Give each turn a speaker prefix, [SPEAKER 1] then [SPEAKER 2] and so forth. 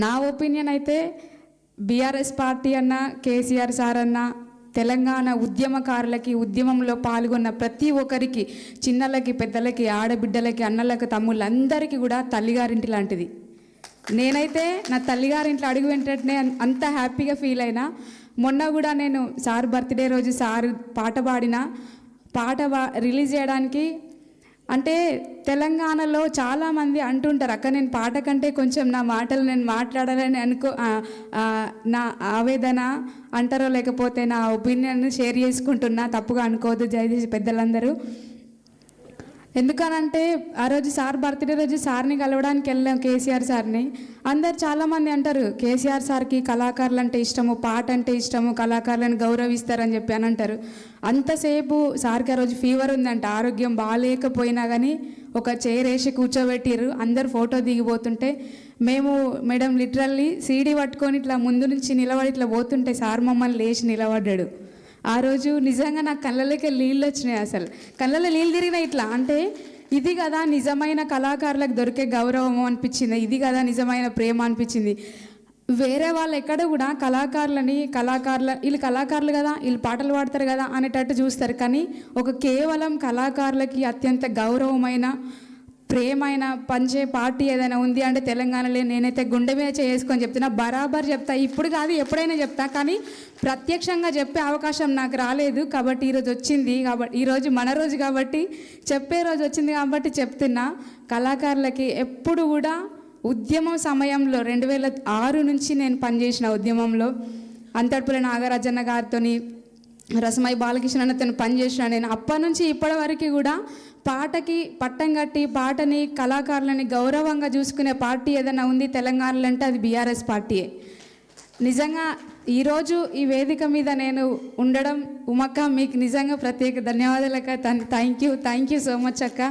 [SPEAKER 1] నా ఒపీనియన్ అయితే BRS party అన్న, కేసీఆర్ సార్ అన్న, తెలంగాణ ఉద్యమకారులకి, ఉద్యమంలో పాల్గొన్న ప్రతి ఒక్కరికి, చిన్నలకి, పెద్దలకి, ఆడబిడ్డలకి, అన్నలకు, తమ్ముళ్ళందరికీ కూడా తల్లిగారింటి లాంటిది. నేనైతే నా తల్లిగారింట్లో అడుగు వెంటనే అంత హ్యాపీగా ఫీల్ అయినా. మొన్న కూడా నేను సార్ బర్త్డే రోజు సార్ పాట రిలీజ్ చేయడానికి, అంటే తెలంగాణలో చాలామంది అంటుంటారు, అక్క నేను పాట కంటే కొంచెం నా మాటలు నేను మాట్లాడాలని నా ఆవేదన అంటారో లేకపోతే నా ఒపీనియన్ షేర్ చేసుకుంటున్నా, తప్పుగా అనుకోవద్దు దయచేసి పెద్దలందరూ. ఎందుకనంటే ఆ రోజు సార్ బర్త్డే రోజు సార్ని కలవడానికి వెళ్ళాం, కేసీఆర్ సార్ని. అందరు చాలామంది అంటారు కేసీఆర్ సార్కి కళాకారులు అంటే ఇష్టము, పాట అంటే ఇష్టము, కళాకారులను గౌరవిస్తారని చెప్పి అని అంటారు. అంతసేపు సార్కి ఆ రోజు ఫీవర్ ఉందంట, ఆరోగ్యం బాగాలేకపోయినా కానీ ఒక చైర్ వేసి కూర్చోబెట్టిర్రు. అందరు ఫోటో దిగిపోతుంటే మేము మేడం లిటరల్లీ సీడీ పట్టుకొని ఇట్లా ముందు నుంచి నిలబడి ఇట్లా పోతుంటే సార్ మమ్మల్ని లేచి నిలబడ్డాడు. ఆ రోజు నిజంగా నాకు కళ్ళలోకి నీళ్ళు వచ్చినాయి, అసలు కళ్ళలో నీళ్ళు తిరిగినాయి ఇట్లా. అంటే ఇది కదా నిజమైన కళాకారులకు దొరికే గౌరవం అనిపించింది, ఇది కదా నిజమైన ప్రేమ అనిపించింది. వేరే వాళ్ళు ఎక్కడ కూడా వీళ్ళు కళాకారులు కదా, వీళ్ళు పాటలు పాడతారు కదా అనేటట్టు చూస్తారు. కానీ కేవలం కళాకారులకి అత్యంత గౌరవమైన, ప్రేమైన పంచే పార్టీ ఏదైనా ఉంది అంటే తెలంగాణలో నేనైతే గుండె మీద చేసుకొని చెప్తున్నా, బరాబర్ చెప్తా. ఇప్పుడు కాదు ఎప్పుడైనా చెప్తా, కానీ ప్రత్యక్షంగా చెప్పే అవకాశం నాకు రాలేదు కాబట్టి ఈరోజు వచ్చింది. కాబట్టి ఈరోజు మన రోజు కాబట్టి, చెప్పే రోజు వచ్చింది కాబట్టి చెప్తున్నా. కళాకారులకి ఎప్పుడు కూడా ఉద్యమం సమయంలో 2006 నుంచి నేను పనిచేసిన ఉద్యమంలో అంతర్పుల నాగరాజన్న గారితో, రసమై బాలకృష్ణ అన్నతో పనిచేసిన నేను. అప్పటి నుంచి ఇప్పటి వరకు కూడా పాటకి పట్టం కట్టి పాటని, కళాకారులని గౌరవంగా చూసుకునే పార్టీ ఏదైనా ఉంది తెలంగాణలో అంటే అది బీఆర్ఎస్ పార్టీయే. నిజంగా ఈరోజు ఈ వేదిక మీద నేను ఉండడం, ఉమక్క మీకు నిజంగా ప్రత్యేక ధన్యవాదాలు అక్క. థ్యాంక్ యూ సో మచ్ అక్క.